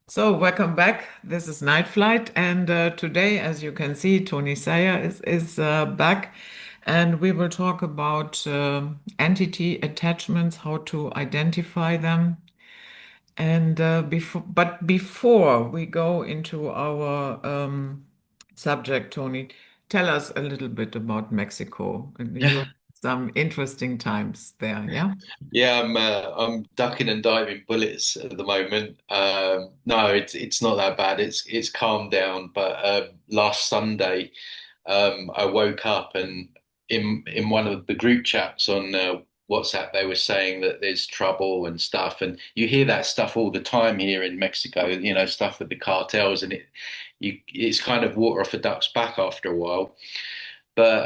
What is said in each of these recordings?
So, welcome back. This is Night Flight, and today, as you can see, Tony Sayer is back, and we will talk about entity attachments, how to identify them, and before we go into our subject, Tony, tell us a little bit about Mexico. You had some interesting times there, yeah? Yeah, I'm ducking and diving bullets at the moment. No, it's not that bad. It's calmed down. But last Sunday, I woke up and in one of the group chats on WhatsApp, they were saying that there's trouble and stuff, and you hear that stuff all the time here in Mexico. Stuff with the cartels, and it's kind of water off a duck's back after a while. But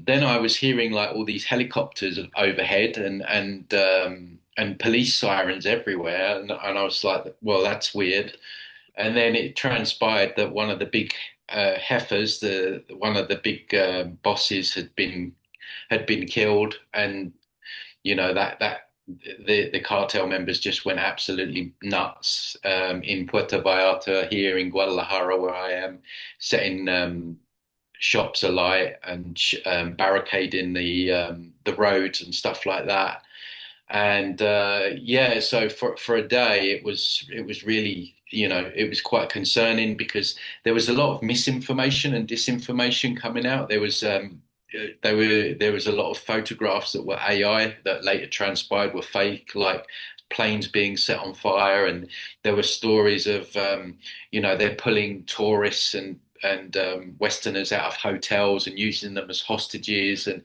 then I was hearing like all these helicopters overhead and police sirens everywhere, and I was like, well, that's weird. And then it transpired that one of the big heifers, the one of the big bosses, had been killed, and that the cartel members just went absolutely nuts in Puerto Vallarta here in Guadalajara, where I am, setting shops alight and barricading the roads and stuff like that. And yeah, so for a day, it was really, it was quite concerning because there was a lot of misinformation and disinformation coming out. There was a lot of photographs that were AI that later transpired were fake, like planes being set on fire, and there were stories of they're pulling tourists and Westerners out of hotels and using them as hostages, and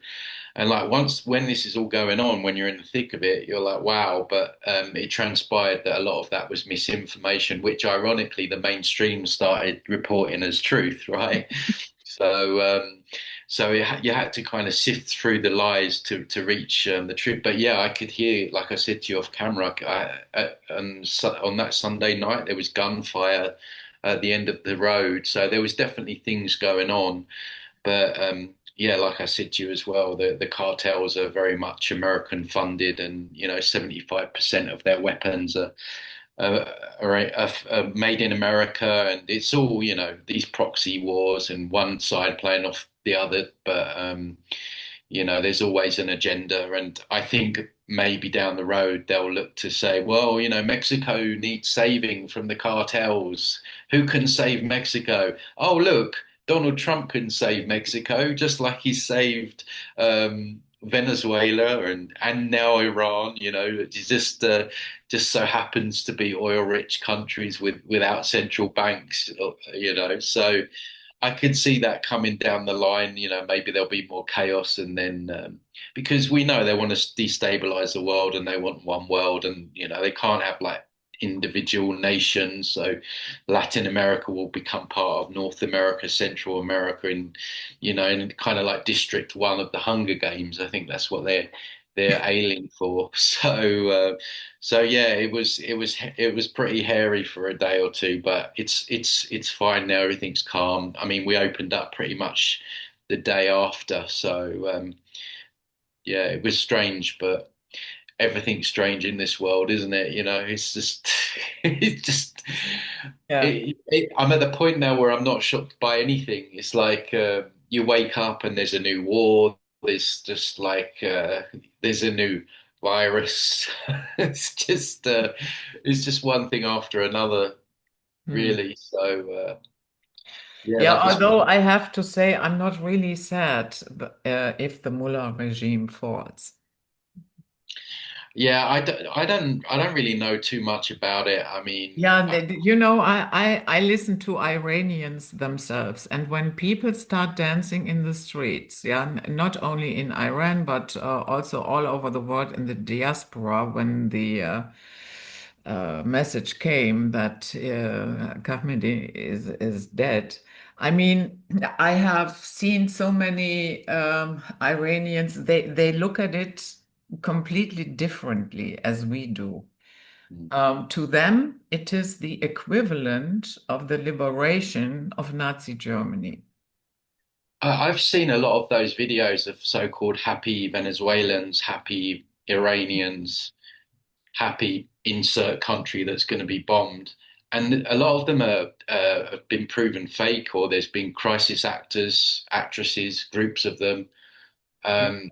like once when this is all going on, when you're in the thick of it, you're like, wow. But it transpired that a lot of that was misinformation, which ironically the mainstream started reporting as truth, right? So, you had to kind of sift through the lies to reach the truth. But yeah, I could hear, like I said to you off camera, on that Sunday night there was gunfire at the end of the road, so there was definitely things going on. But yeah, like I said to you as well, the cartels are very much American funded, and 75% of their weapons uh, are made in America, and it's all these proxy wars and one side playing off the other. But there's always an agenda, and I think maybe down the road they'll look to say, well, Mexico needs saving from the cartels. Who can save Mexico? Oh, look. Donald Trump can save Mexico, just like he saved Venezuela and now Iran. It just so happens to be oil-rich countries without central banks. So I could see that coming down the line. Maybe there'll be more chaos, and then because we know they want to destabilize the world and they want one world, and they can't have like individual nations. So Latin America will become part of North America, Central America, and kind of like District One of the Hunger Games. I think that's what they're ailing for. So yeah, it was pretty hairy for a day or two, but it's fine now. Everything's calm. I mean, we opened up pretty much the day after, so yeah, it was strange, but everything's strange in this world, isn't it? It's just it's just Yeah. I'm at the point now where I'm not shocked by anything. It's like you wake up and there's a new war. There's just like there's a new virus. It's just one thing after another, Hmm. really. So yeah, Yeah, that was. although I have to say I'm not really sad if the Mullah regime falls. Yeah, I don't really know too much about it. I mean, Yeah, I listen to Iranians themselves, and when people start dancing in the streets, yeah, not only in Iran but also all over the world in the diaspora, when the message came that Khamenei is dead. I mean, I have seen so many Iranians. They look at it completely differently as we do. To them, it is the equivalent of the liberation of Nazi Germany. I've seen a lot of those videos of so-called happy Venezuelans, happy Iranians, happy insert country that's going to be bombed. and a lot of them have been proven fake, or there's been crisis actors, actresses, groups of them. Um,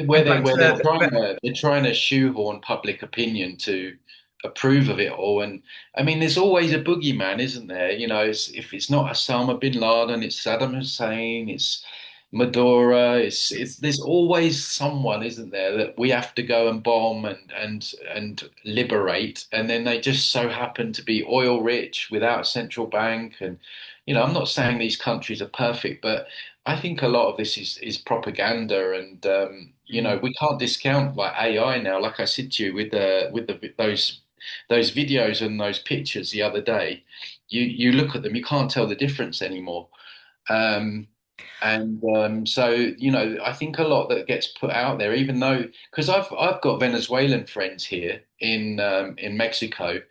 where they But where they're trying to shoehorn public opinion to approve of it all. And I mean, there's always a boogeyman, isn't there? If it's not Osama bin Laden, it's Saddam Hussein, it's Maduro. It's there's always someone, isn't there, that we have to go and bomb and liberate, and then they just so happen to be oil rich without a central bank. And I'm not saying these countries are perfect, but I think a lot of this is propaganda, and we can't discount like AI now. Like I said to you with those videos and those pictures the other day, you look at them, you can't tell the difference anymore. Um, and I think a lot that gets put out there, even though because I've got Venezuelan friends here in Mexico,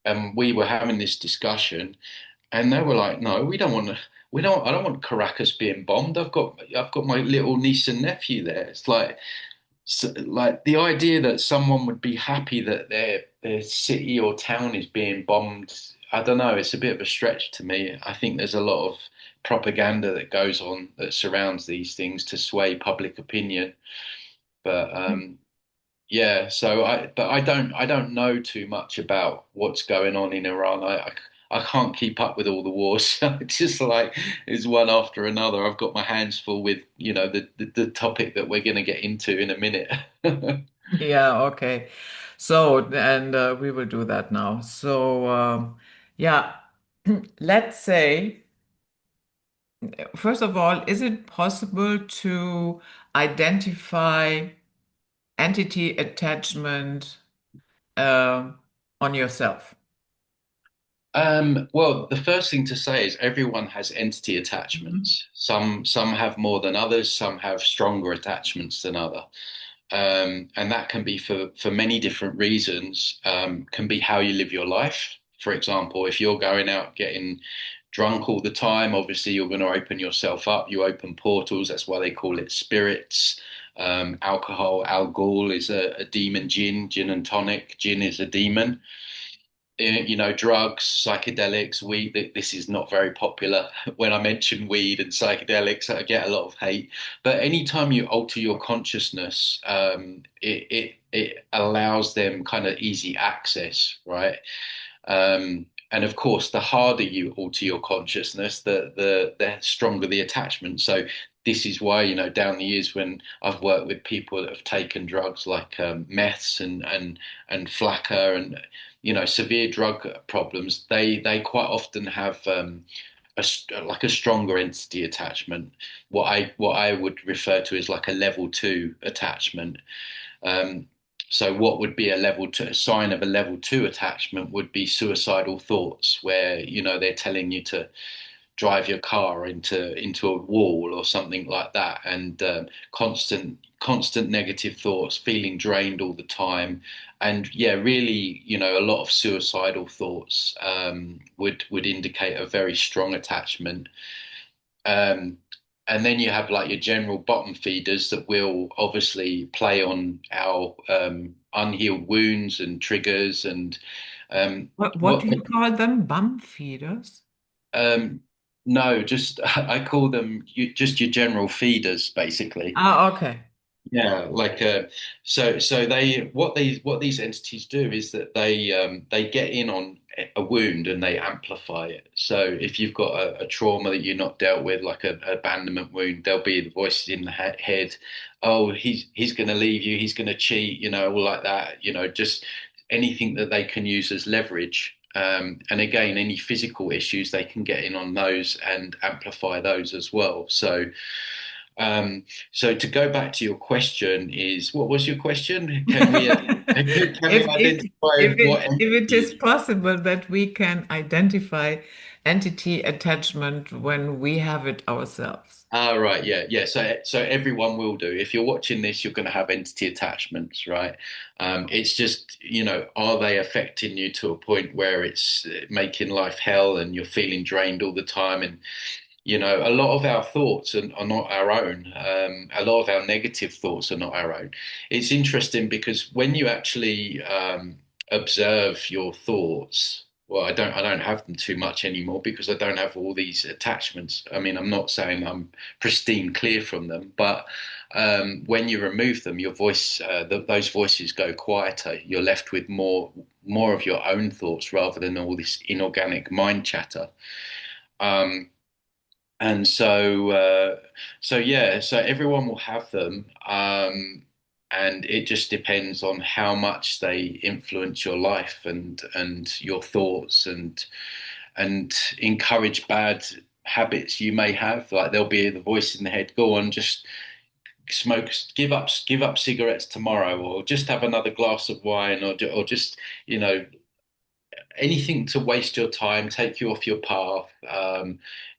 and we were having this discussion. And they were like, "No, we don't want to. We don't. I don't want Caracas being bombed. I've got my little niece and nephew there. It's like the idea that someone would be happy that their city or town is being bombed. I don't know. It's a bit of a stretch to me. I think there's a lot of propaganda that goes on that surrounds these things to sway public opinion. But yeah, but I don't know too much about what's going on in Iran. I can't keep up with all the wars. It's just like it's one after another. I've got my hands full with, the topic that we're going to get into in a minute. yeah, okay. So, and we will do that now. So, yeah, let's say, first of all, is it possible to identify entity attachment uh, on yourself? Well, the first thing to say is everyone has entity Mhm. attachments. Some have more than others, some have stronger attachments than other. And that can be for many different reasons. Can be how you live your life. For example, if you're going out getting drunk all the time, obviously you're going to open yourself up. You open portals. That's why they call it spirits. Alcohol, alcohol is a demon gin and tonic. Gin is a demon. Drugs, psychedelics, weed. This is not very popular. When I mention weed and psychedelics, I get a lot of hate. But anytime you alter your consciousness, it allows them kind of easy access, right? And of course, the harder you alter your consciousness, the stronger the attachment. So this is why, down the years when I've worked with people that have taken drugs like meths and flakka and severe drug problems, they quite often have like a stronger entity attachment. What I would refer to as like a level two attachment. Um, so what would be a sign of a level two attachment would be suicidal thoughts, where they're telling you to drive your car into a wall or something like that, and constant negative thoughts, feeling drained all the time, and yeah, really, a lot of suicidal thoughts would indicate a very strong attachment. Um, and then you have like your general bottom feeders that will obviously play on our unhealed wounds and triggers and What what do you call them? Bum feeders? um, no, just I call them just your general feeders, basically. Ah, okay. Yeah, like so what these entities do is that they get in on a wound and they amplify it. So if you've got a trauma that you're not dealt with, like a abandonment wound, there'll be the voices in the head. Oh, he's going to leave you. He's going to cheat. All like that. Just anything that they can use as leverage. And again, any physical issues, they can get in on those and amplify those as well. Um, so to go back to your question is, what was your question? Can we If identify what if it is entities? possible that we can identify entity attachment when we have it ourselves. Ah, right, yeah, yeah. So everyone will do. If you're watching this, you're going to have entity attachments, right? It's just, are they affecting you to a point where it's making life hell and you're feeling drained all the time? And a lot of our thoughts are not our own. A lot of our negative thoughts are not our own. It's interesting because when you actually observe your thoughts, well, I don't have them too much anymore because I don't have all these attachments. I mean, I'm not saying I'm pristine clear from them, but when you remove them, your voice, those voices go quieter. You're left with more of your own thoughts rather than all this inorganic mind chatter. Um, and so yeah, so everyone will have them, and it just depends on how much they influence your life and your thoughts and encourage bad habits you may have. Like there'll be the voice in the head, go on, just smoke, give up cigarettes tomorrow, or just have another glass of wine, or just you know anything to waste your time, take you off your path,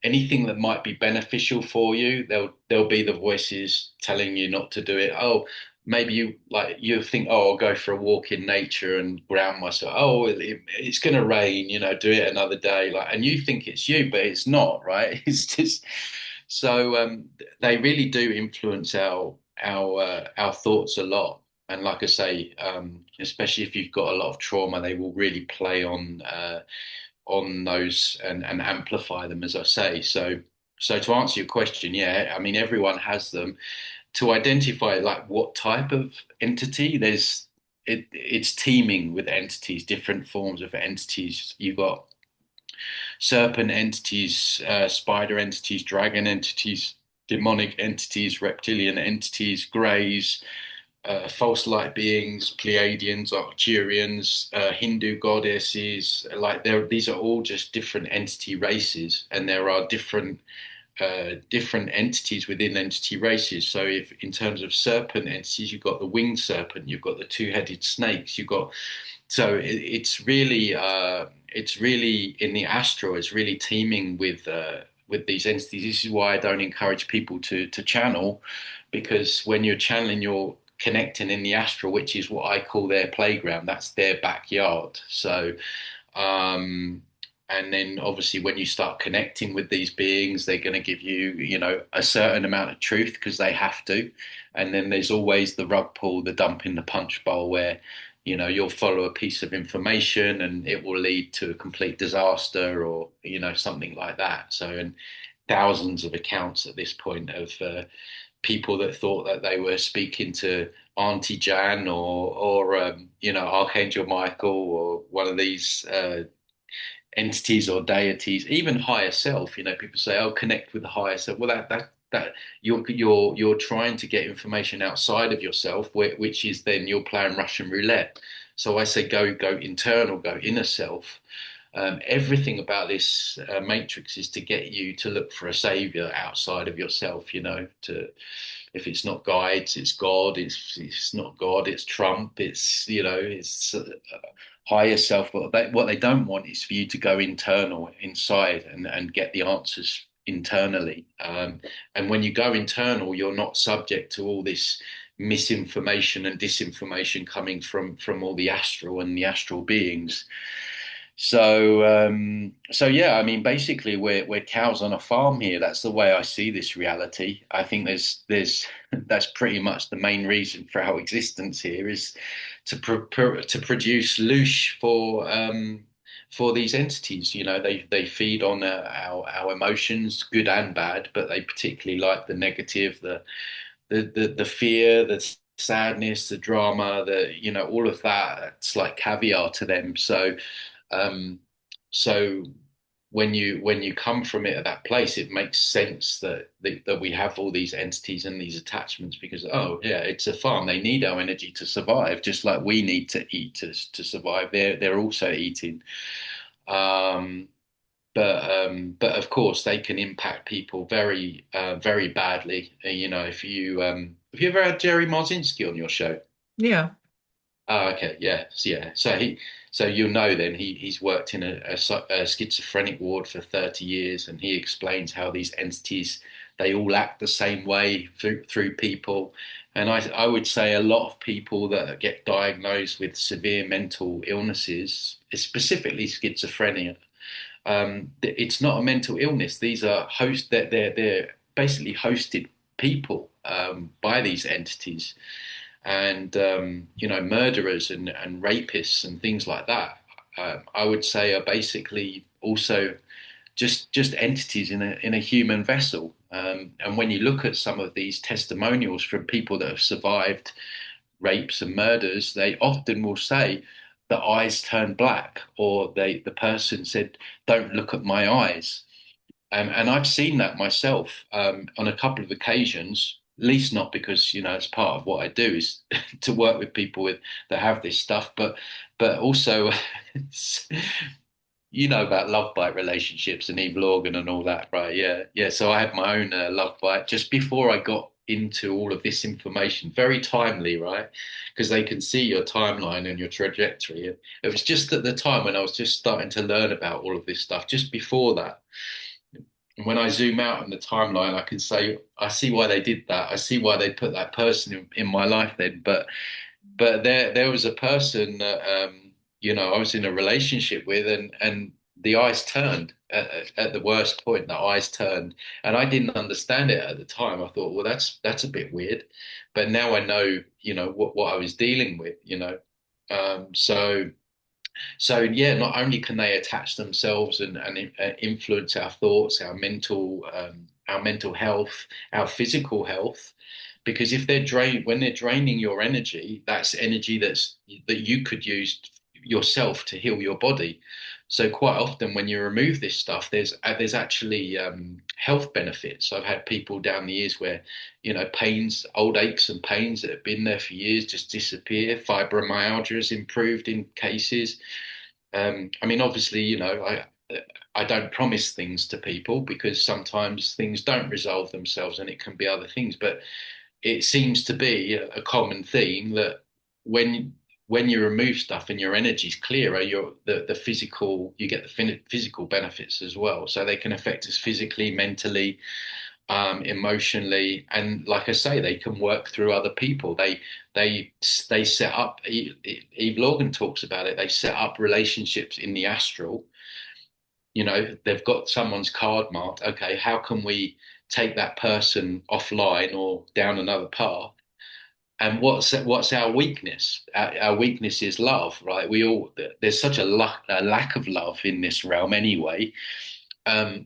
anything that might be beneficial for you, there'll be the voices telling you not to do it. Oh, maybe you think, oh, I'll go for a walk in nature and ground myself. Oh, it's going to rain, do it another day. And you think it's you, but it's not, right? It's just so they really do influence our thoughts a lot. And like I say, especially if you've got a lot of trauma, they will really play on those and amplify them, as I say. So to answer your question, yeah, I mean everyone has them. To identify like what type of entity, it's teeming with entities, different forms of entities. You've got serpent entities, spider entities, dragon entities, demonic entities, reptilian entities, greys, false light beings, Pleiadians, Arcturians, Hindu goddesses. These are all just different entity races, and there are different entities within entity races. So, if in terms of serpent entities, you've got the winged serpent, you've got the two-headed snakes, you've got so it's really in the astral. It's really teeming with these entities. This is why I don't encourage people to channel, because when you're channeling, you're connecting in the astral, which is what I call their playground. That's their backyard. So, um, and then obviously when you start connecting with these beings, they're going to give you, a certain amount of truth because they have to. And then there's always the rug pull, the dump in the punch bowl where, you'll follow a piece of information and it will lead to a complete disaster or, something like that. So, and thousands of accounts at this point of people that thought that they were speaking to Auntie Jan or Archangel Michael or one of these entities or deities, even higher self. People say, "Oh, connect with the higher self." Well, that you're trying to get information outside of yourself, which is then you're playing Russian roulette. So I say, go internal, go inner self. Everything about this matrix is to get you to look for a savior outside of yourself. To if it's not guides, it's God. It's not God, it's Trump. It's higher self. But what they don't want is for you to go internal, inside, and get the answers internally. And when you go internal, you're not subject to all this misinformation and disinformation coming from all the astral and the astral beings. So yeah, I mean, basically, we're cows on a farm here. That's the way I see this reality. I think there's that's pretty much the main reason for our existence here is to produce loosh for these entities. They feed on our emotions, good and bad, but they particularly like the negative, the fear, the sadness, the drama, all of that. It's like caviar to them. Um, so when you come from it at that place, it makes sense that we have all these entities and these attachments because oh yeah, it's a farm. They need our energy to survive, just like we need to eat to survive. They're also eating. Um, but of course they can impact people very badly. If you ever had Jerry Marzinski on your show. Yeah. Oh, okay, yeah, yeah. So you'll know then he's worked in a schizophrenic ward for 30 years, and he explains how these entities they all act the same way through people. And I would say a lot of people that get diagnosed with severe mental illnesses, specifically schizophrenia, it's not a mental illness. These are they're basically hosted people by these entities and murderers and rapists and things like that. I would say are basically also just entities in a human vessel. And when you look at some of these testimonials from people that have survived rapes and murders, they often will say the eyes turned black, or the person said, "Don't look at my eyes." And I've seen that myself on a couple of occasions. At least not because it's part of what I do is to work with people that have this stuff, but also you know about love bite relationships and Eve Lorgan and all that, right? Yeah, yeah. So I had my own love bite just before I got into all of this information. Very timely, right? Because they can see your timeline and your trajectory. It was just at the time when I was just starting to learn about all of this stuff. Just before that, and when I zoom out on the timeline, I can say I see why they did that. I see why they put that person in my life then. But there was a person that I was in a relationship with, and the eyes turned at the worst point. The eyes turned, and I didn't understand it at the time. I thought, well, that's a bit weird, but now I know, what I was dealing with. So yeah, not only can they attach themselves and influence our thoughts, our mental health, our physical health, because if when they're draining your energy, that's energy that you could use yourself to heal your body. So quite often when you remove this stuff, there's actually health benefits. I've had people down the years where pains, old aches and pains that have been there for years just disappear. Fibromyalgia has improved in cases. I mean, obviously, I don't promise things to people because sometimes things don't resolve themselves and it can be other things. But it seems to be a common theme that when when you remove stuff and your energy's clearer, the physical you get the physical benefits as well. So they can affect us physically, mentally, emotionally, and like I say, they can work through other people. They set up. Eve Lorgan talks about it. They set up relationships in the astral. They've got someone's card marked. Okay, how can we take that person offline or down another path? And what's our weakness? Our weakness is love, right? There's such a lack of love in this realm anyway.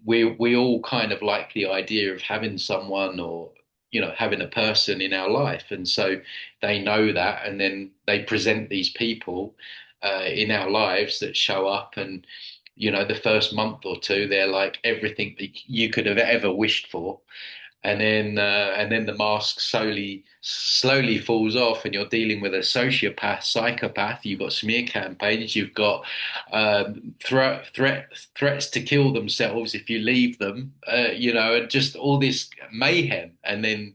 We all kind of like the idea of having someone or having a person in our life, and so they know that, and then they present these people in our lives that show up, and the first month or two they're like everything that you could have ever wished for, and then the mask slowly falls off, and you're dealing with a sociopath, psychopath. You've got smear campaigns. You've got threats to kill themselves if you leave them. And just all this mayhem, and then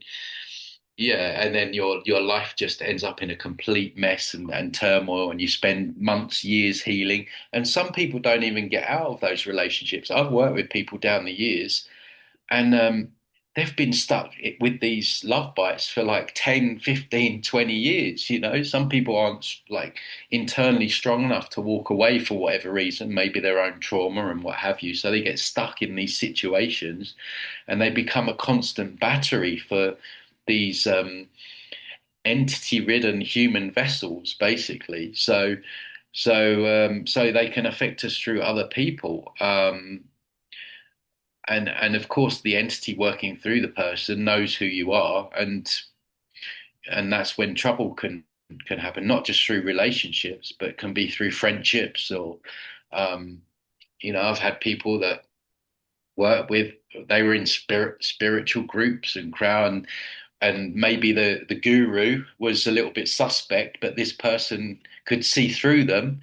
yeah, and then your life just ends up in a complete mess and turmoil, and you spend months, years healing. And some people don't even get out of those relationships. I've worked with people down the years and they've been stuck with these love bites for like 10, 15, 20 years. Some people aren't like internally strong enough to walk away for whatever reason, maybe their own trauma and what have you. So they get stuck in these situations and they become a constant battery for these entity-ridden human vessels, basically. So they can affect us through other people. And of course the entity working through the person knows who you are, and that's when trouble can happen, not just through relationships but can be through friendships or um I've had people that work with, they were in spiritual groups and crowd, and maybe the guru was a little bit suspect, but this person could see through them.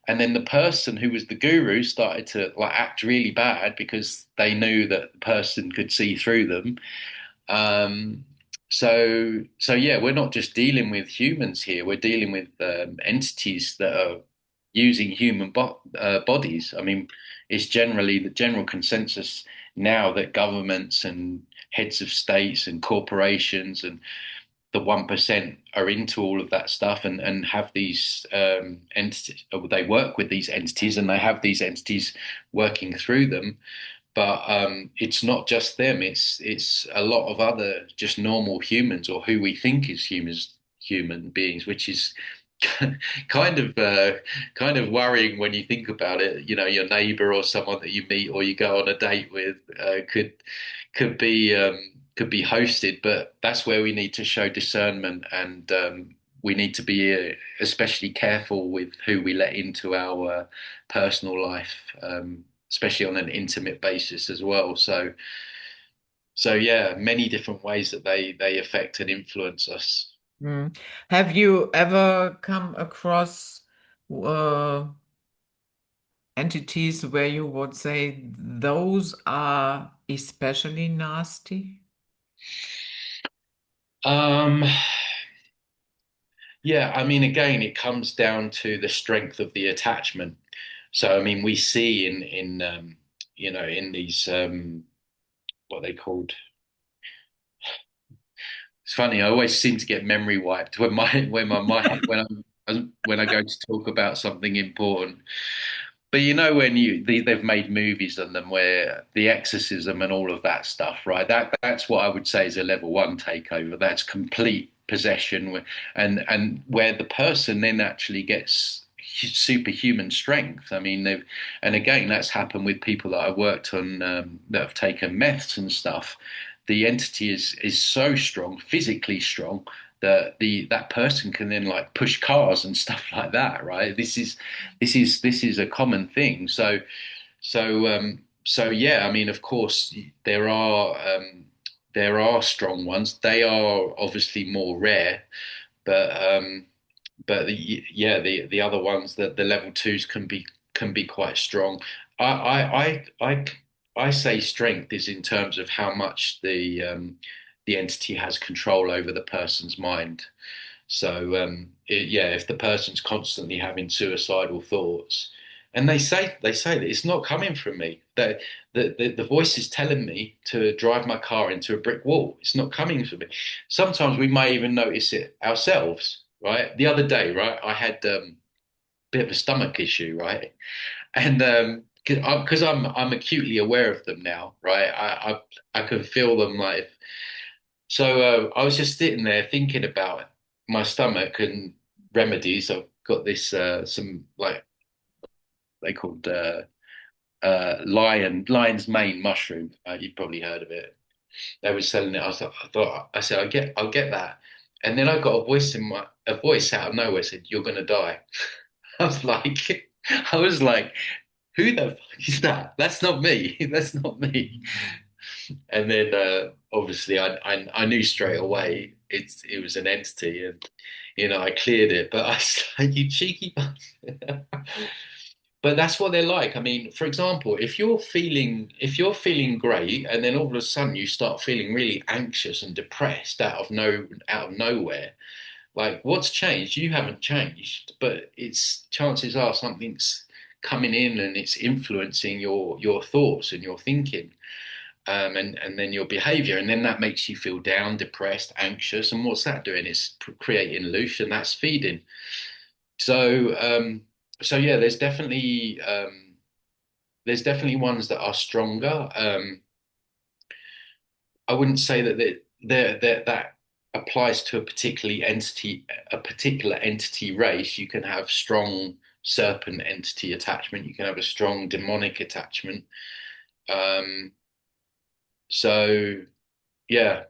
And then the person who was the guru started to like act really bad because they knew that the person could see through them. Um, so yeah, we're not just dealing with humans here. We're dealing with entities that are using human bodies. I mean, it's generally the general consensus now that governments and heads of states and corporations and the 1% are into all of that stuff and have these entities, or they work with these entities and they have these entities working through them. But it's not just them, it's a lot of other just normal humans or who we think is human beings, which is kind of kind of worrying when you think about it. You know, your neighbor or someone that you meet or you go on a date with could be could be hosted, but that's where we need to show discernment and we need to be especially careful with who we let into our personal life, especially on an intimate basis as well. So yeah, many different ways that they affect and influence us. Mm. Have you ever come across uh, entities where you would say those are especially nasty? Um, Yeah, I mean, again, it comes down to the strength of the attachment. So, I mean, we see in you know in these what are they called? It's funny. I always seem to get memory wiped when my mind when I go to talk about something important. But you know when they've made movies on them where the exorcism and all of that stuff, right? That's what I would say is a level one takeover. That's complete possession, and where the person then actually gets superhuman strength. I mean, they've and again that's happened with people that I worked on that have taken meths and stuff. The entity is so strong, physically strong, that that person can then like push cars and stuff like that, right? This is a common thing. So yeah, I mean, of course, there are strong ones. They are obviously more rare, but yeah, the other ones that the level twos can be quite strong. I I say strength is in terms of how much the entity has control over the person's mind. So yeah, if the person's constantly having suicidal thoughts, and they say that it's not coming from me. That the voice is telling me to drive my car into a brick wall. It's not coming from me. Sometimes we may even notice it ourselves, right? The other day, right, I had a bit of a stomach issue, right, and because I'm acutely aware of them now, right? I can feel them like so I was just sitting there thinking about my stomach and remedies. I've got this some like they called lion's mane mushroom. You've probably heard of it. They were selling it. I said I'll get that. And then I got a voice out of nowhere said, "You're gonna die." I was like, I was like, who the fuck is that? That's not me. That's not me. And then obviously I knew straight away it was an entity and you know I cleared it, but I was like, you cheeky bastard. But that's what they're like. I mean, for example, if you're feeling great and then all of a sudden you start feeling really anxious and depressed out of nowhere, like what's changed? You haven't changed, but it's chances are something's coming in and it's influencing your thoughts and your thinking and then your behavior, and then that makes you feel down, depressed, anxious. And what's that doing? It's creating loose, and that's feeding. So, so yeah, there's definitely ones that are stronger. I wouldn't say that that applies to a particular entity race. You can have strong serpent entity attachment. You can have a strong demonic attachment. Um, so yeah.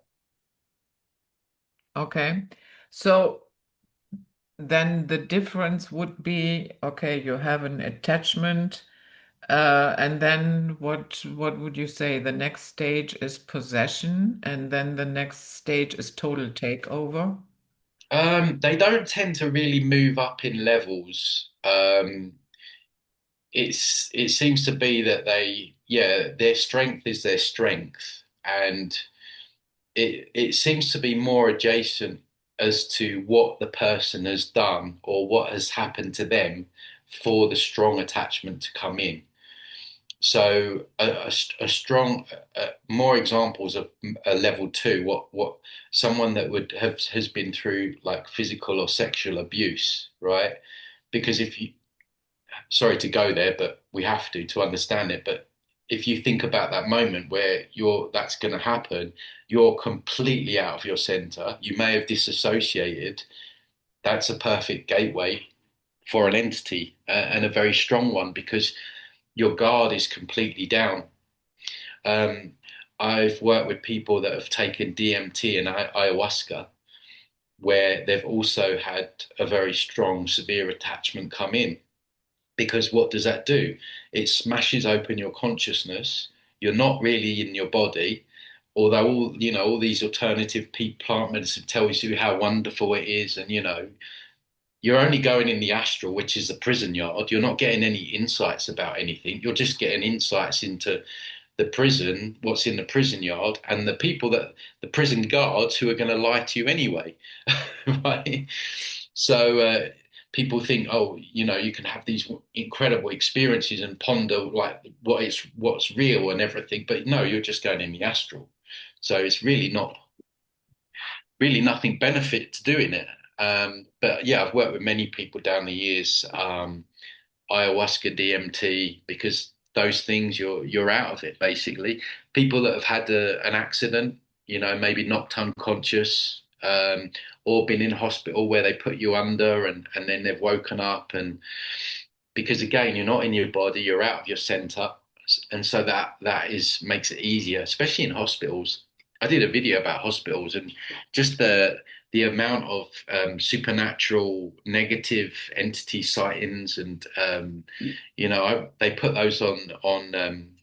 Okay. So then the difference would be, okay, you have an attachment, and then what would you say? The next stage is possession, and then the next stage is total takeover. They don't tend to really move up in levels. It seems to be that yeah, their strength is their strength, and it seems to be more adjacent as to what the person has done or what has happened to them for the strong attachment to come in. So a strong more examples of a level two, what someone that would have has been through like physical or sexual abuse, right? Because if you sorry to go there, but we have to understand it. But if you think about that moment where that's going to happen, you're completely out of your center. You may have disassociated, that's a perfect gateway for an entity, and a very strong one, because your guard is completely down. Um, I've worked with people that have taken DMT and ayahuasca, where they've also had a very strong, severe attachment come in. Because what does that do? It smashes open your consciousness. You're not really in your body, although all these alternative plant medicine tells you how wonderful it is, and you're only going in the astral, which is the prison yard. You're not getting any insights about anything. You're just getting insights into the prison, what's in the prison yard, and the prison guards who are going to lie to you anyway, right? So people think, oh, you can have these incredible experiences and ponder like what's real and everything, but no, you're just going in the astral. So it's really nothing benefit to doing it. But yeah, I've worked with many people down the years, ayahuasca, DMT, because those things you're out of it basically. People that have had an accident, maybe knocked unconscious, or been in hospital where they put you under and then they've woken up, and because again, you're not in your body, you're out of your center, and so that is makes it easier, especially in hospitals. I did a video about hospitals and just the amount of supernatural negative entity sightings, and they put those on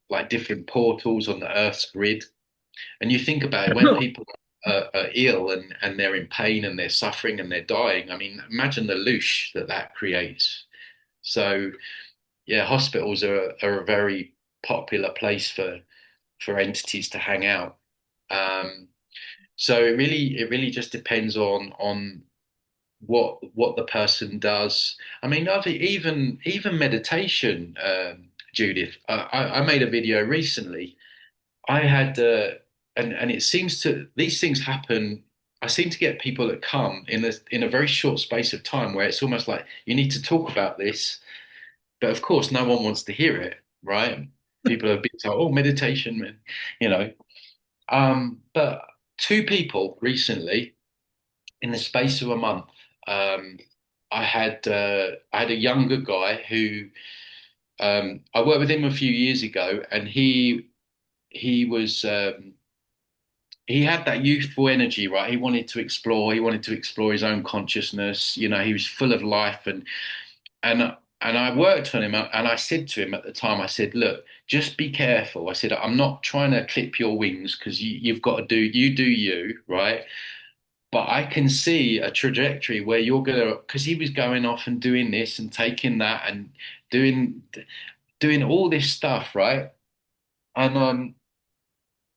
like different portals on the Earth's grid. And you think about it, when people are ill and they're in pain and they're suffering and they're dying. I mean, imagine the loosh that creates. So yeah, hospitals are a very popular place for entities to hang out. Um, so it really just depends on what the person does. I mean, even meditation, Judith. I made a video recently. I had and it seems to these things happen. I seem to get people that come in a very short space of time where it's almost like you need to talk about this, but of course no one wants to hear it, right? People have been told, oh, meditation, man, you know. But two people recently, in the space of a month, um, I had a younger guy who I worked with him a few years ago, and he was he had that youthful energy, right? He wanted to explore. He wanted to explore his own consciousness. He was full of life, and and I worked on him. And I said to him at the time, I said, "Look, just be careful." I said, "I'm not trying to clip your wings because you've got to do you, right? But I can see a trajectory where you're gonna, because he was going off and doing this and taking that and doing doing all this stuff, right? And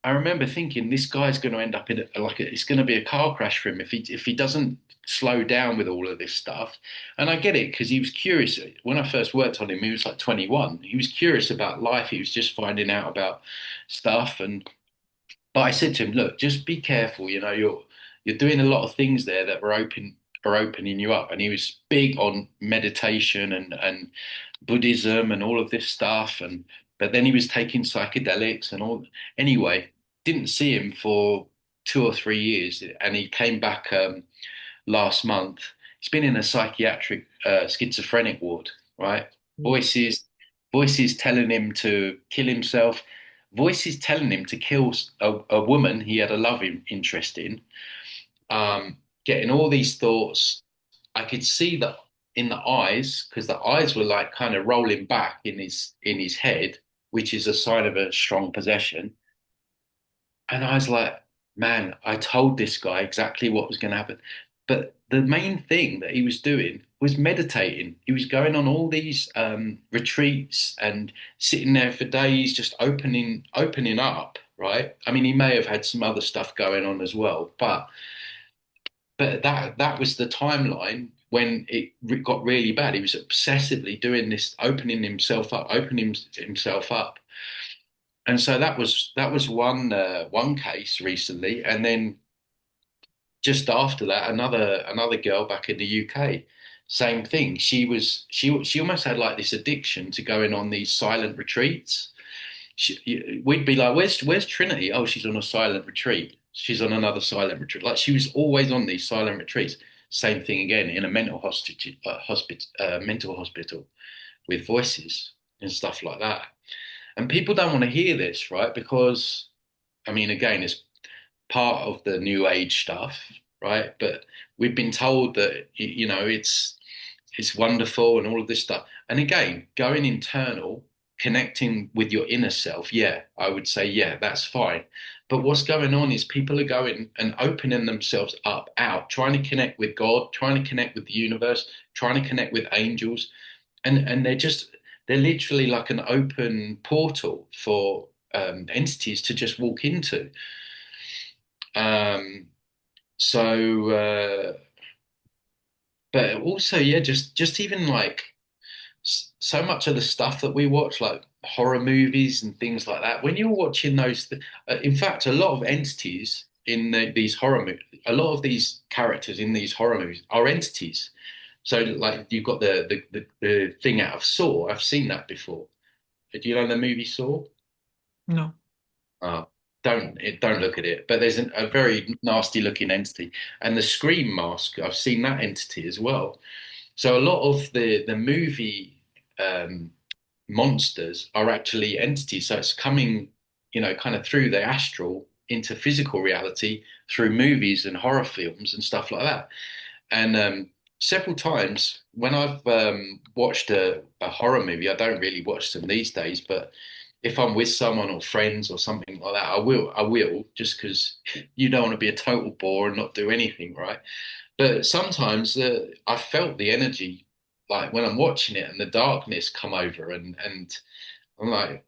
I remember thinking this guy's going to end up it's going to be a car crash for him if he doesn't slow down with all of this stuff. And I get it because he was curious. When I first worked on him, he was like 21. He was curious about life. He was just finding out about stuff. And but I said to him, look, just be careful. You're doing a lot of things there that are opening you up. And he was big on meditation and Buddhism and all of this stuff. And but then he was taking psychedelics and all. Anyway, didn't see him for 2 or 3 years, and he came back last month. He's been in a psychiatric schizophrenic ward, right? Voices, voices telling him to kill himself, voices telling him to kill a woman he had a interest in. Getting all these thoughts. I could see that in the eyes, because the eyes were like kind of rolling back in his head, which is a sign of a strong possession. And I was like, man, I told this guy exactly what was going to happen. But the main thing that he was doing was meditating. He was going on all these retreats and sitting there for days, just opening up, right? I mean, he may have had some other stuff going on as well, but that was the timeline when it got really bad. He was obsessively doing this, opening himself up. And so that was one case recently, and then just after that, another girl back in the UK, same thing. She almost had like this addiction to going on these silent retreats. We'd be like, "Where's Trinity?" Oh, she's on a silent retreat. She's on another silent retreat. Like she was always on these silent retreats. Same thing again in a mental hospital with voices and stuff like that. And people don't want to hear this, right? Because I mean, again, it's part of the new age stuff, right? But we've been told that it's wonderful and all of this stuff. And again, going internal, connecting with your inner self, yeah, I would say, yeah, that's fine. But what's going on is people are going and opening themselves up, out, trying to connect with God, trying to connect with the universe, trying to connect with angels, and they're literally like an open portal for entities to just walk into. Um, so, but also, yeah, just even like so much of the stuff that we watch, like horror movies and things like that. When you're watching in fact, a lot of entities in these horror movies, a lot of these characters in these horror movies are entities. So, like, you've got the thing out of Saw. I've seen that before. Do you know the movie Saw? No. Uh, don't look at it. But there's a very nasty looking entity, and the Scream mask. I've seen that entity as well. So a lot of the movie um, monsters are actually entities. So it's coming, kind of through the astral into physical reality through movies and horror films and stuff like that. And several times when I've watched a horror movie, I don't really watch them these days, but if I'm with someone or friends or something like that, I will, just because you don't want to be a total bore and not do anything, right? But sometimes I felt the energy, like when I'm watching it and the darkness come over, and I'm like,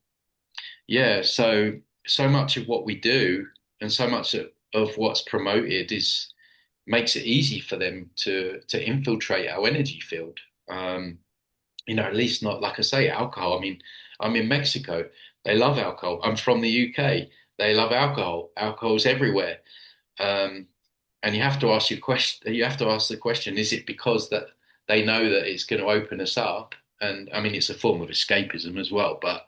yeah. So much of what we do and so much of what's promoted is makes it easy for them to infiltrate our energy field. Um, at least not like I say, alcohol. I mean, I'm in Mexico. They love alcohol. I'm from the UK. They love alcohol. Alcohol's everywhere. Um, and you have to ask your question. You have to ask the question: is it because that they know that it's going to open us up? And I mean, it's a form of escapism as well. But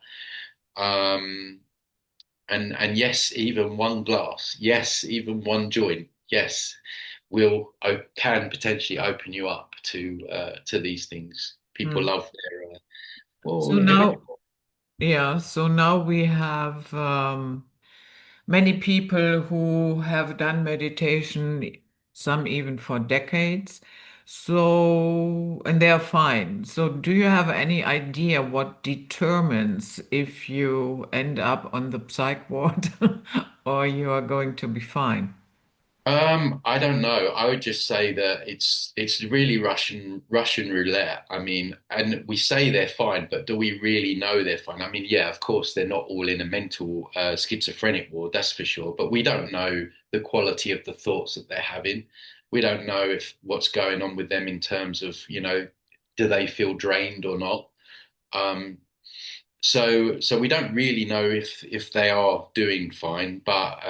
um, and yes, even one glass, yes, even one joint, yes, can potentially open you up to these things. People Hmm. love their So well, everything. now, yeah, so now we have many people who have done meditation, some even for decades. So, and they are fine. So, do you have any idea what determines if you end up on the psych ward or you are going to be fine? I don't know. I would just say that it's really Russian roulette. I mean, and we say they're fine, but do we really know they're fine? I mean, yeah, of course they're not all in a mental schizophrenic ward, that's for sure. But we don't know the quality of the thoughts that they're having. We don't know if what's going on with them in terms of, do they feel drained or not? Um, so we don't really know if they are doing fine, but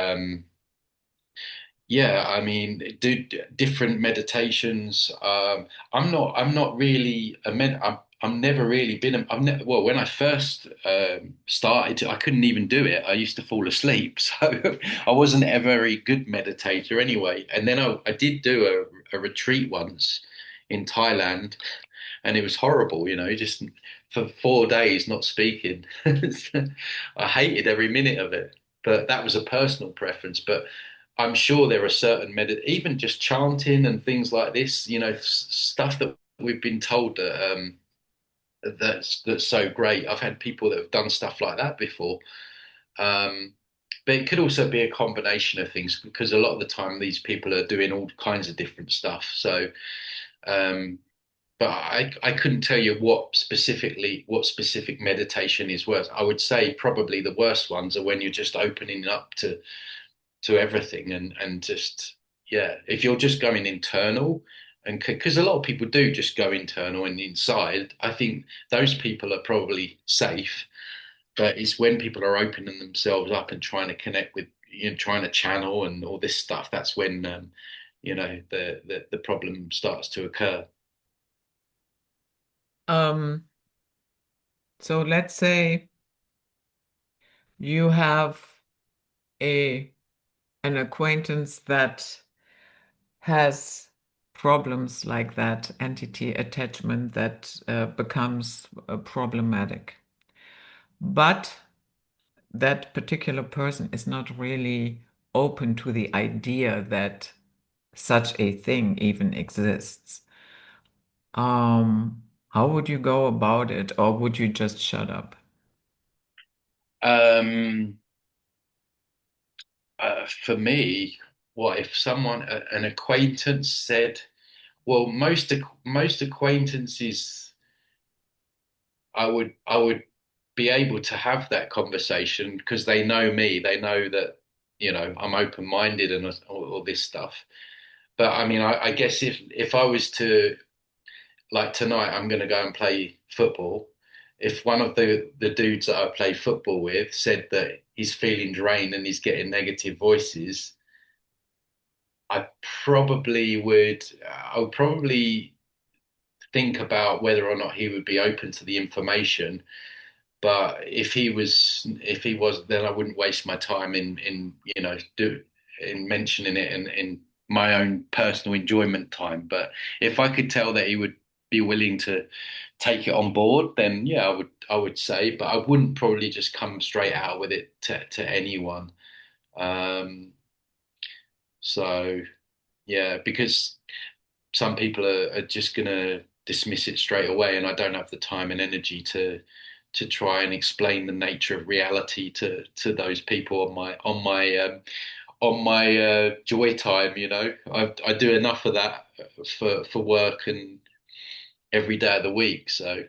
yeah, I mean, do different meditations. I'm not really I'm never really been. Well, when I first started, I couldn't even do it. I used to fall asleep, so I wasn't a very good meditator anyway. And then I did do a retreat once in Thailand, and it was horrible. Just for 4 days not speaking. I hated every minute of it. But that was a personal preference. But I'm sure there are certain even just chanting and things like this, stuff that we've been told that that's so great. I've had people that have done stuff like that before. Um, but it could also be a combination of things because a lot of the time these people are doing all kinds of different stuff. So, um, but I couldn't tell you what specific meditation is worse. I would say probably the worst ones are when you're just opening up to everything and just yeah, if you're just going internal and because a lot of people do just go internal and inside, I think those people are probably safe. But it's when people are opening themselves up and trying to connect with trying to channel and all this stuff, that's when the problem starts to occur. Um, so let's say you have a an acquaintance that has problems like that, entity attachment that becomes problematic. But that particular person is not really open to the idea that such a thing even exists. How would you go about it, or would you just shut up? Um, for me, what if an acquaintance said, well, most acquaintances, I would be able to have that conversation because they know me. They know that, I'm open-minded and all this stuff. But I mean, I guess if I was to, like tonight, I'm going to go and play football. If one of the dudes that I play football with said that he's feeling drained and he's getting negative voices, I I would probably think about whether or not he would be open to the information. But if he was, then I wouldn't waste my time in mentioning it in my own personal enjoyment time. But if I could tell that he would be willing to take it on board, then yeah, I would say, but I wouldn't probably just come straight out with it to anyone. Um, so yeah, because some people are just gonna dismiss it straight away, and I don't have the time and energy to try and explain the nature of reality to those people on my joy time. I do enough of that for work and every day of the week. So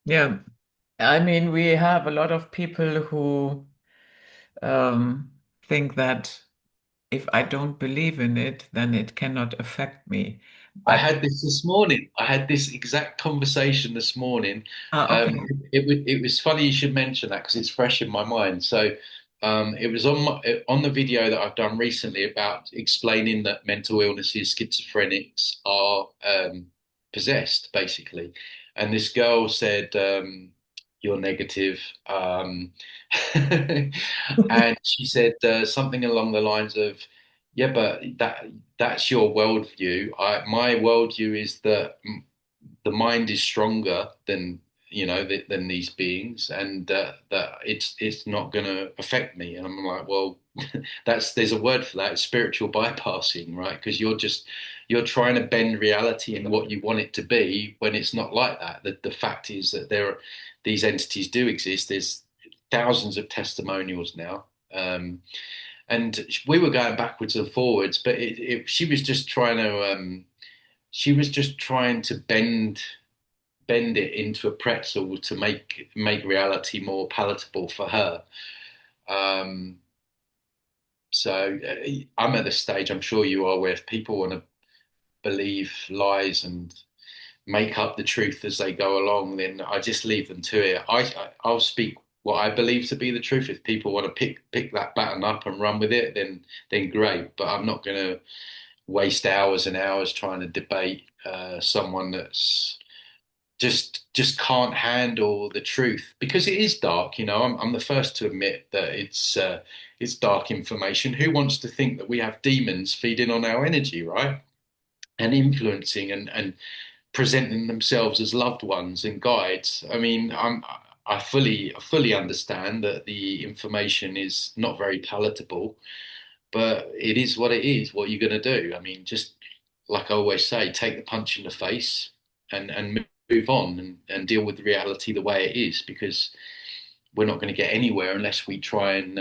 Yeah, I mean, we have a lot of people who um, think that if I don't believe in it, then it cannot affect me. I But had this morning. I had this exact conversation this morning. okay, It was funny you should mention that because it's fresh in my mind. So, it was on the video that I've done recently about explaining that mental illnesses, schizophrenics are possessed, basically. And this girl said, "You're negative," and she said something along the lines of, "Yeah, but that's your worldview. My worldview is that the mind is stronger than than these beings, and that it's not going to affect me." And I'm like, well, there's a word for that. It's spiritual bypassing, right? Because you're trying to bend reality in what you want it to be when it's not like that. The fact is that these entities do exist. There's thousands of testimonials now. And we were going backwards and forwards, but she was just trying to bend it into a pretzel to make reality more palatable for her. Um, so I'm at the stage, I'm sure you are, where if people want to believe lies and make up the truth as they go along, then I just leave them to it. I'll speak what I believe to be the truth. If people want to pick that baton up and run with it, then great. But I'm not going to waste hours and hours trying to debate someone that's just can't handle the truth because it is dark. I'm the first to admit that it's dark information. Who wants to think that we have demons feeding on our energy, right? And influencing and presenting themselves as loved ones and guides. I mean, I fully understand that the information is not very palatable, but it is what it is. What are you going to do? I mean, just like I always say, take the punch in the face and move on and deal with reality the way it is, because we're not going to get anywhere unless we try and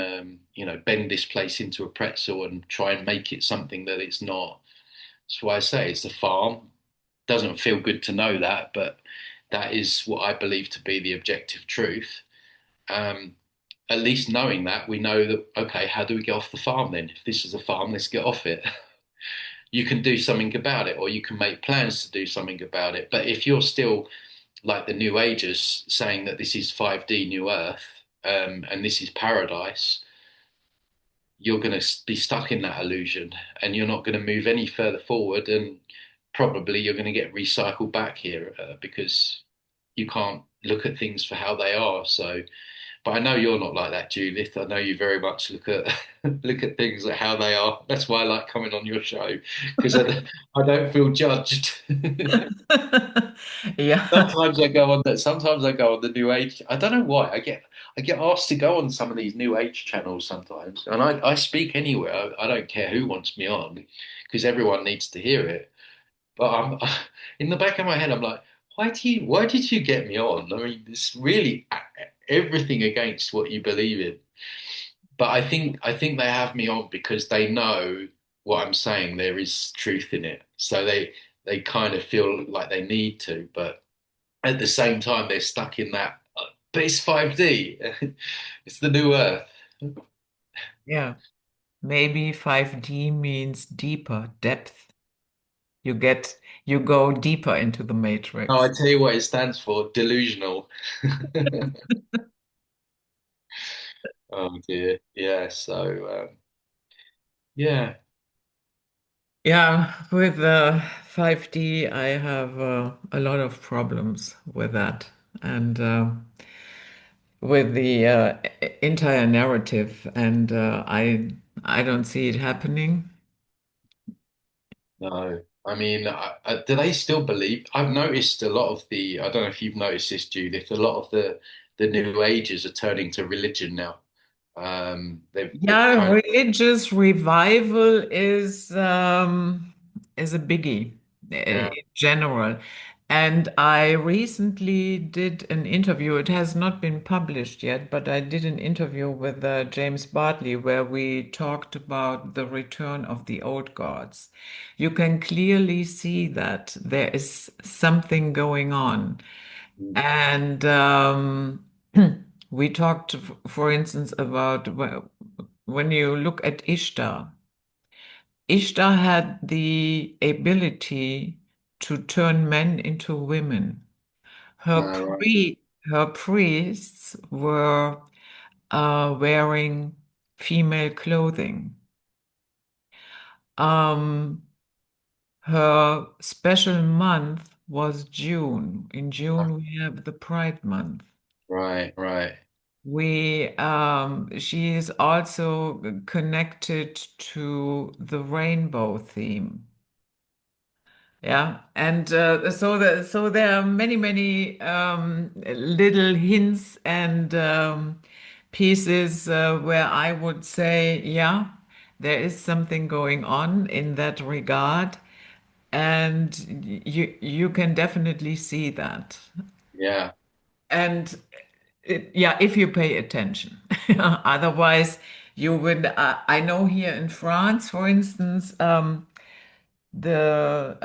bend this place into a pretzel and try and make it something that it's not. That's why I say it's a farm. Doesn't feel good to know that, but that is what I believe to be the objective truth. Um, at least knowing that, we know that, okay, how do we get off the farm then? If this is a farm, let's get off it. You can do something about it, or you can make plans to do something about it. But if you're still like the New Agers saying that this is 5D New Earth, and this is paradise, you're going to be stuck in that illusion and you're not going to move any further forward. And probably you're going to get recycled back here because you can't look at things for how they are. So But I know you're not like that, Judith. I know you very much look at look at things at how they are. That's why I like coming on your show because I don't feel judged. Yeah. Sometimes I go on the New Age. I don't know why. I get asked to go on some of these New Age channels sometimes, and I speak anywhere. I don't care who wants me on because everyone needs to hear it. But I'm in the back of my head, I'm like, why did you get me on? I mean, it's really everything against what you believe in. But I think they have me on because they know what I'm saying. There is truth in it, so they kind of feel like they need to, but at the same time they're stuck in that. But it's 5D. It's the new Earth. Yeah. Maybe 5D means deeper, depth. You get, you go deeper into the Oh, I matrix. tell you what it stands for, delusional. Oh dear. Yeah. So yeah. Yeah, with 5D, I have a lot of problems with that. And with the entire narrative, and I don't see it happening. No, I mean, do they still believe? I've noticed a lot of the. I don't know if you've noticed this, Judith. A lot of the New Ages are turning to religion now. They've Yeah, kind of. religious revival is a biggie in Yeah. general. And I recently did an interview. It has not been published yet, but I did an interview with James Bartley where we talked about the return of the old gods. You can clearly see that there is something going on. Mm. And we talked, for instance, about when you look at Ishtar. Ishtar had the ability to turn men into women. Her Right, her priests were wearing female clothing. Um, Her special month was June. In June, we have the Pride Month. right. She is also connected to the rainbow theme. Yeah, and so there are many little hints and pieces where I would say, yeah, there is something going on in that regard, and you can definitely see that. Yeah. And yeah, if you pay attention. Otherwise, you would. I know here in France, for instance, the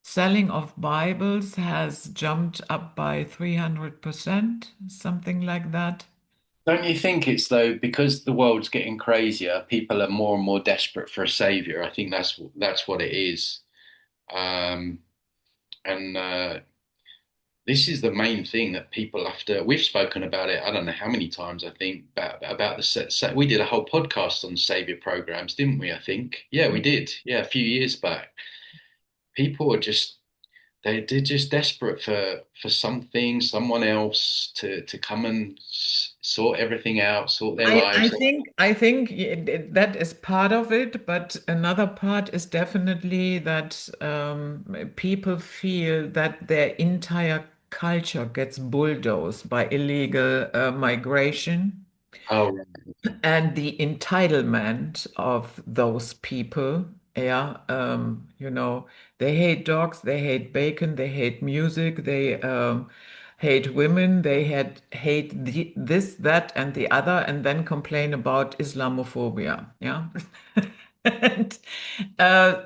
selling of Bibles has jumped up by 300%, something like that. Don't you think it's though because the world's getting crazier, people are more and more desperate for a savior. I think that's what it is. Um, and This is the main thing that people have to. We've spoken about it. I don't know how many times. I think about the set. We did a whole podcast on savior programs, didn't we? I think. Yeah, we did. Yeah, a few years back. People are just they're just desperate for something, someone else to come and sort everything out, sort their I lives out. think that is part of it, but another part is definitely that people feel that their entire culture gets bulldozed by illegal migration. Oh, right. And the entitlement of those people, yeah, they hate dogs, they hate bacon, they hate music, they hate women, they hate this, that, and the other, and then complain about Islamophobia, yeah. And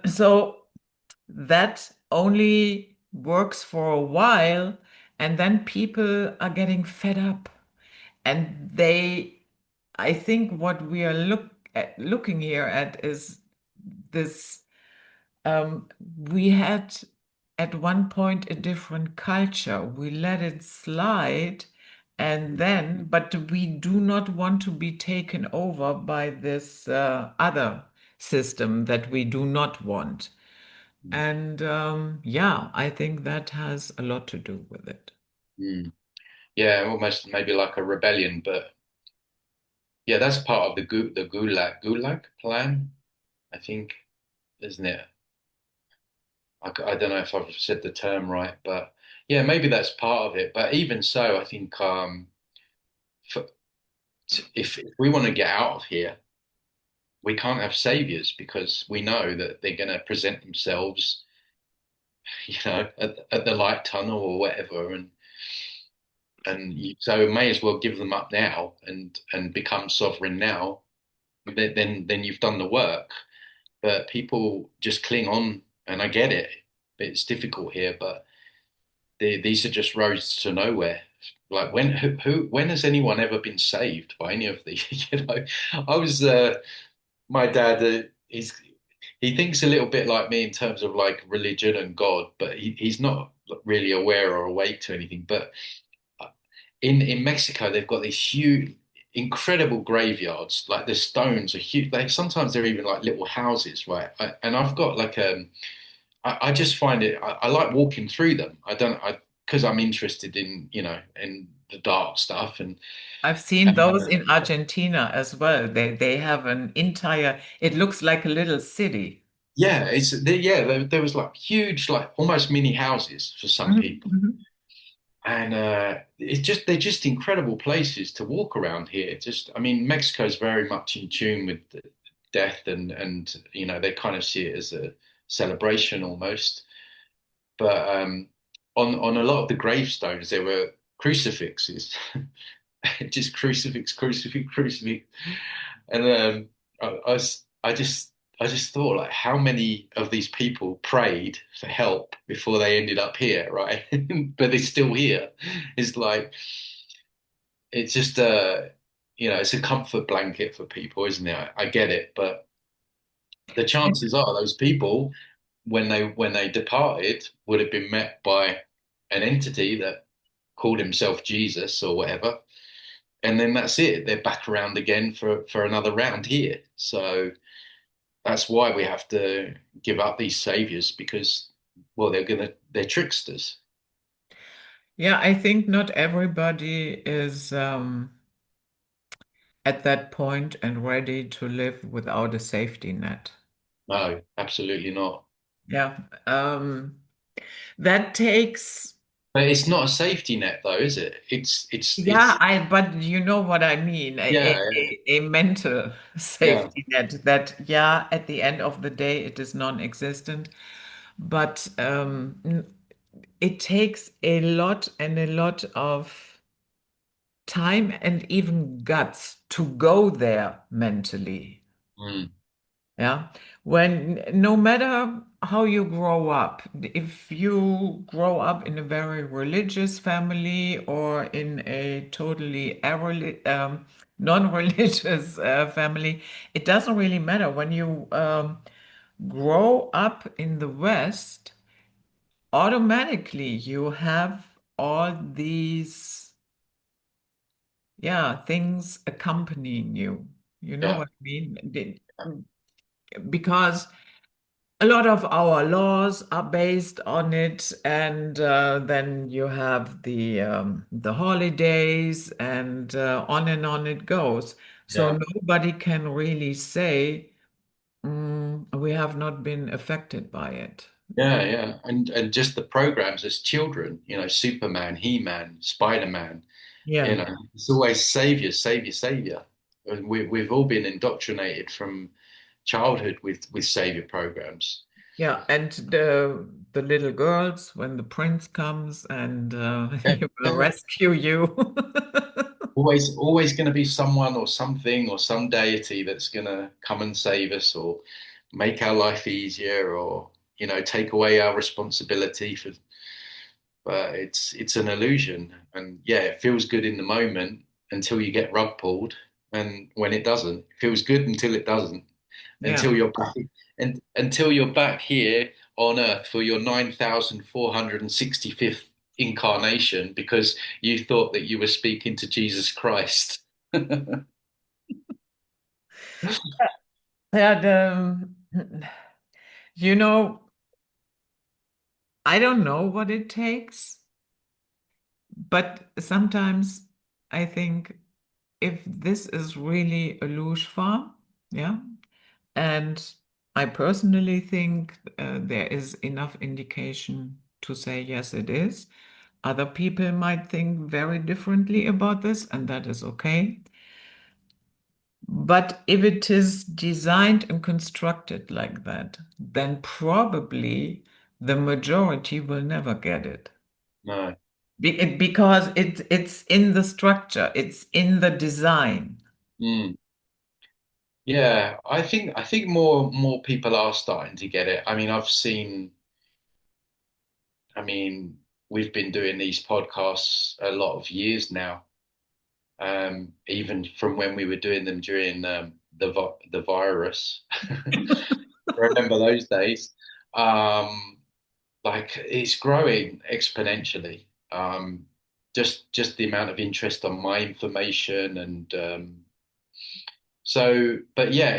so that only works for a while, and then people are getting fed up, and I think what we are looking here at is this. Um, we had at one point a different culture. We let it slide, and then, but we do not want to be taken over by this other system that we do not want. And yeah, I think that has a lot to do with it. Mm. yeah, almost maybe like a rebellion, but yeah, that's part of the Gulag plan, I think, isn't it? I don't know if I've said the term right, but yeah, maybe that's part of it. But even so, I think for, if we want to get out of here, we can't have saviors because we know that they're going to present themselves, at the light tunnel or whatever, so may as well give them up now and become sovereign now. Then you've done the work. But people just cling on, and I get it. It's difficult here, but these are just roads to nowhere. Like when has anyone ever been saved by any of these? I was my dad. He thinks a little bit like me in terms of like religion and God, but he's not really aware or awake to anything. But in Mexico, they've got these huge, incredible graveyards. Like the stones are huge. Sometimes they're even like little houses, right? And I've got like I just find I like walking through them. I don't I because I'm interested in in the dark stuff I've seen and those in Argentina as well. They have an entire, it looks like a little city. yeah, there was like huge, like almost mini houses for some Mhm, people. mhm. And they're just incredible places to walk around here. Just, I mean, Mexico is very much in tune with death, and they kind of see it as a celebration almost. But on a lot of the gravestones, there were crucifixes, just crucifix, crucifix, crucifix, and I just thought like how many of these people prayed for help before they ended up here, right? But they're still here. It's like it's just it's a comfort blanket for people, isn't it? I get it, but the chances are those people when they departed would have been met by an entity that called himself Jesus or whatever, and then that's it. They're back around again for another round here. So that's why we have to give up these saviors because, well, they're tricksters. Yeah, I think not everybody is at that point and ready to live without a safety net. No, absolutely not. Yeah, that takes, But it's not a safety net, though, is it? yeah, but you know what I mean, Yeah, a mental yeah, safety net that, yeah, at the end of the day, it is non-existent, but it takes a lot and a lot of time and even guts to go there mentally. mm, Yeah. When no matter how you grow up, if you grow up in a very religious family or in a totally non-religious family, it doesn't really matter. When you grow up in the West, automatically you have all these, yeah, things accompanying you. You know yeah, what I mean? Because a lot of our laws are based on it, and then you have the holidays, and on it goes. So yeah, nobody can really say we have not been affected by it. yeah. And just the programs as children, Superman, He-Man, Spider-Man, Yeah, it's always savior, savior, savior. And we've all been indoctrinated from childhood with savior programs. yeah, and the little girls when the prince comes and Yeah, he will yeah. rescue you. Always going to be someone or something or some deity that's going to come and save us or make our life easier or take away our responsibility for. But it's an illusion, and yeah, it feels good in the moment until you get rug pulled, and when it doesn't, it feels good until it doesn't, Yeah. until you're back and until you're back here on Earth for your 9,465th incarnation because you thought that you were speaking to Jesus Christ. Yeah, you know, I don't know what it takes, but sometimes I think if this is really a luge farm, yeah, and I personally think there is enough indication to say yes, it is. Other people might think very differently about this, and that is okay. But if it is designed and constructed like that, then probably the majority will never get it. No. Because it's in the structure, it's in the design. Mm. Yeah, I think more people are starting to get it. I mean, I mean, we've been doing these podcasts a lot of years now. Even from when we were doing them during the virus. Remember those days? Um, like it's growing exponentially. Just the amount of interest on my information and but yeah,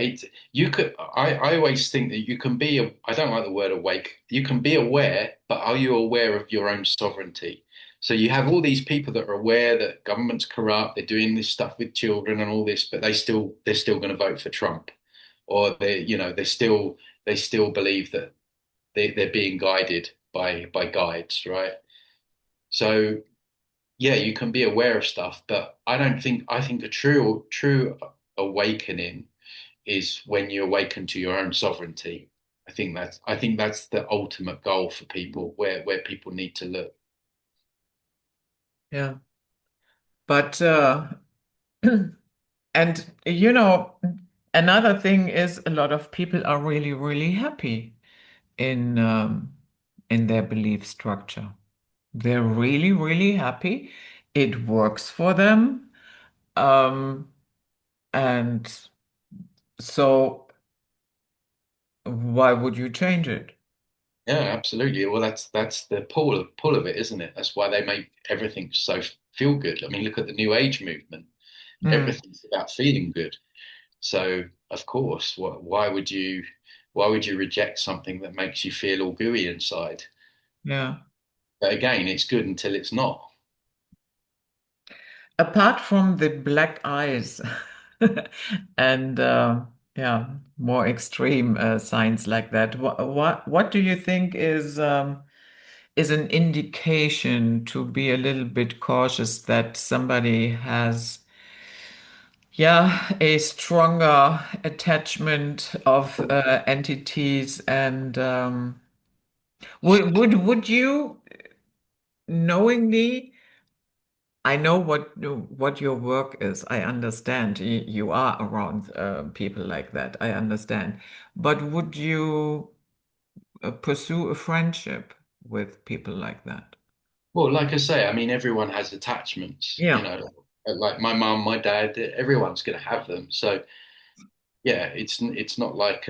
you could. I always think that you can be. I don't like the word awake. You can be aware, but are you aware of your own sovereignty? So you have all these people that are aware that government's corrupt. They're doing this stuff with children and all this, but they're still going to vote for Trump, or they still believe that they're being guided by guides, right? So yeah, you can be aware of stuff, but I think a true awakening is when you awaken to your own sovereignty. I think that's the ultimate goal for people, where people need to look. Yeah. But and another thing is a lot of people are really, really happy in in their belief structure. They're really, really happy. It works for them. Um, and so why would you change it? Yeah, absolutely. Well, that's the pull of it, isn't it? That's why they make everything so feel good. I mean, look at the New Age movement. Mm, Everything's about feeling good. So, of course, why would you reject something that makes you feel all gooey inside? yeah. But again, it's good until it's not. Apart from the black eyes and yeah, more extreme signs like that, what do you think is an indication to be a little bit cautious that somebody has, yeah, a stronger attachment of entities and would you knowingly, I know what your work is. I understand you are around people like that. I understand. But would you pursue a friendship with people like that? Well, like I say, I mean, everyone has attachments, Yeah. like my mum, my dad, everyone's going to have them. So yeah, it's not like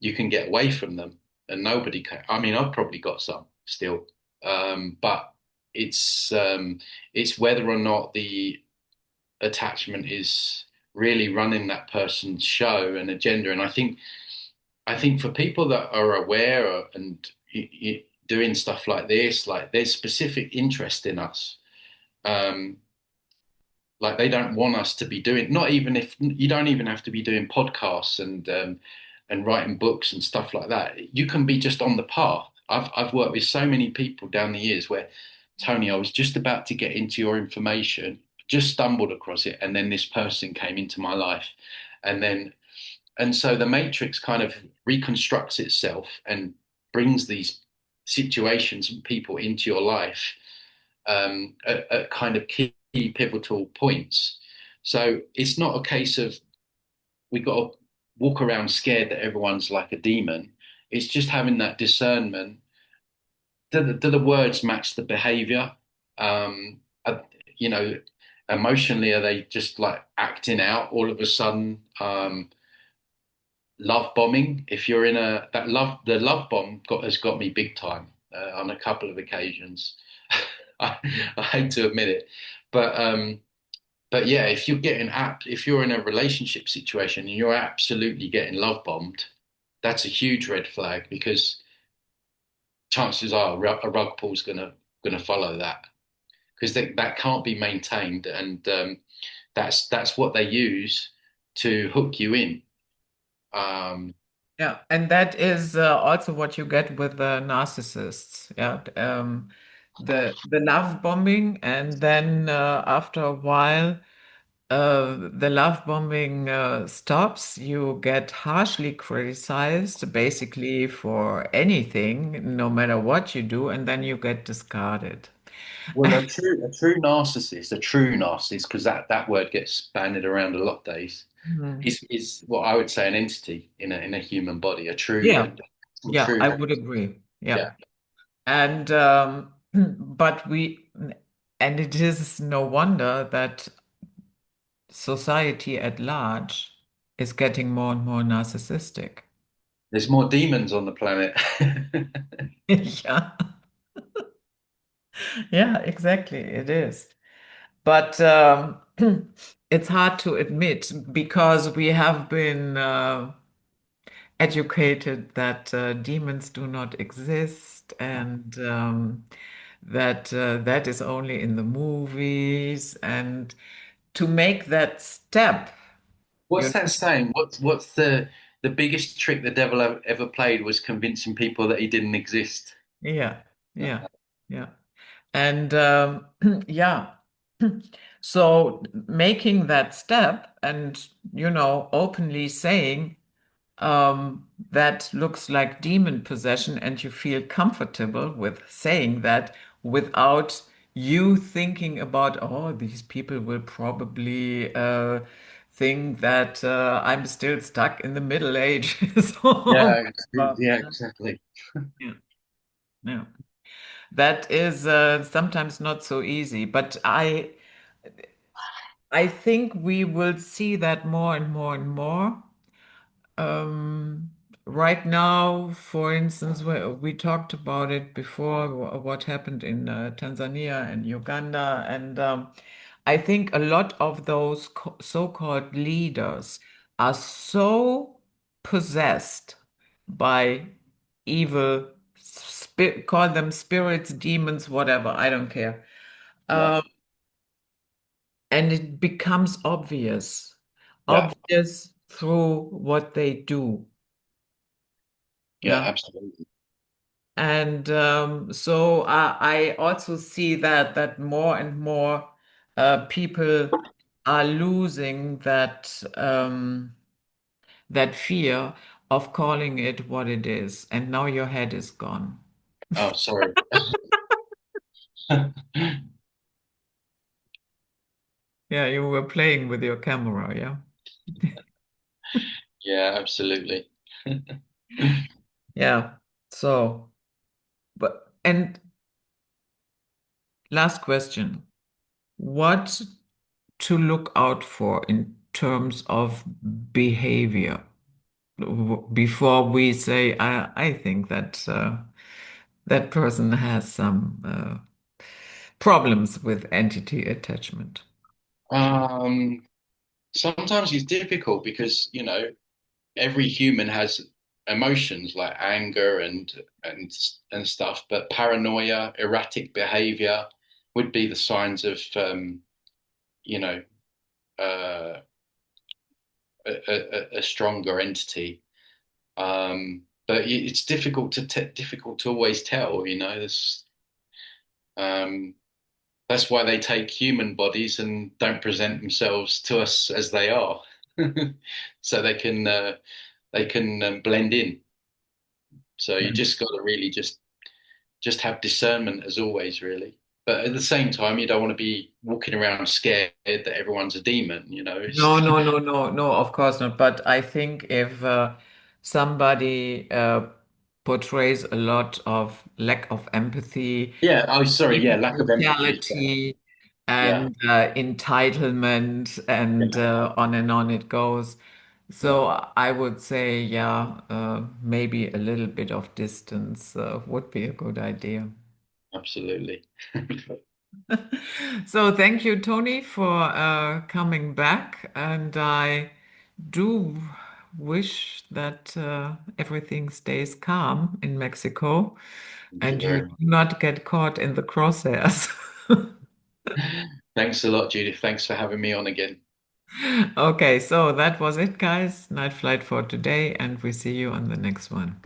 you can get away from them, and nobody can. I mean, I've probably got some still, but it's um, it's whether or not the attachment is really running that person's show and agenda. And I think for people that are aware and doing stuff like this, like there's specific interest in us. Um, like they don't want us to be doing, not even if you don't even have to be doing podcasts and writing books and stuff like that. You can be just on the path. I've worked with so many people down the years where, Tony, I was just about to get into your information, just stumbled across it, and then this person came into my life. And then and so the matrix kind of reconstructs itself and brings these situations and people into your life at kind of key pivotal points. So it's not a case of we got to walk around scared that everyone's like a demon. It's just having that discernment. Do the words match the behavior? Um, uh, you know, emotionally, are they just like acting out all of a sudden? Love bombing. If you're in a that love the love bomb has got me big time on a couple of occasions. I, I hate to admit it, but yeah, if you're in a relationship situation and you're absolutely getting love bombed, that's a huge red flag because chances are a rug pull's gonna follow that. because that can't be maintained, and that's what they use to hook you in. Um, Yeah, and that is also what you get with the narcissists. Yeah, the love bombing, and then after a while, the love bombing stops. You get harshly criticized, basically for anything, no matter what you do, and then you get discarded. well, a true narcissist, because that word gets bandied around a lot of days, Mhm. is what I would say an entity in a human body, Yeah, a yeah, true, I would agree. Yeah. yeah. And but and it is no wonder that society at large is getting more and more narcissistic. There's more demons on the planet. Yeah, yeah, exactly. It is. But it's hard to admit because we have been educated that demons do not exist and that that is only in the movies. And to make that step, What's you that saying? What's the biggest trick the devil ever played was convincing people that he didn't exist. yeah, yeah, yeah. And yeah, so making that step and, openly saying, that looks like demon possession, and you feel comfortable with saying that without you thinking about, oh, these people will probably think that I'm still stuck in the Middle Ages. Yeah, Well, yeah, exactly. yeah, yeah. That is sometimes not so easy, but I think we will see that more and more and more. Um, right now, for instance, we talked about it before, what happened in Tanzania and Uganda, and I think a lot of those so-called leaders are so possessed by evil, call them spirits, demons, whatever, I don't care. Yeah, Um, and it becomes yeah, obvious through what they do. yeah, Yeah. absolutely. And so I also see that more and more people are losing that fear of calling it what it is. And now your head is gone. Oh, sorry. Yeah, you were playing with your camera, yeah. Yeah, absolutely. Yeah. So, but and last question. What to look out for in terms of behavior before we say, I think that that person has some problems with entity attachment. Um, Sometimes it's difficult because, every human has emotions like anger and and stuff, but paranoia, erratic behavior would be the signs of you know, uh, a stronger entity. But it's difficult to always tell. Um, that's why they take human bodies and don't present themselves to us as they are, so they can blend in. So you Yeah. just got to really just have discernment as always, really. But at the same time, you don't want to be walking around scared that everyone's a demon. No, no, no, no, no, of course not. But I think if somebody portrays a lot of lack of empathy, Yeah. Oh, sorry. Yeah. Lack of empathy is bad. brutality, Yeah. and entitlement, and on it goes. Yeah. So I would say, yeah, maybe a little bit of distance would be a good idea. Absolutely. So thank you, Tony, for coming back, and I do wish that everything stays calm in Mexico Thank you and you very do much. not get caught in the crosshairs. Thanks a lot, Judith. Thanks for having me on again. Okay, so that was it, guys. Night flight for today, and we see you on the next one.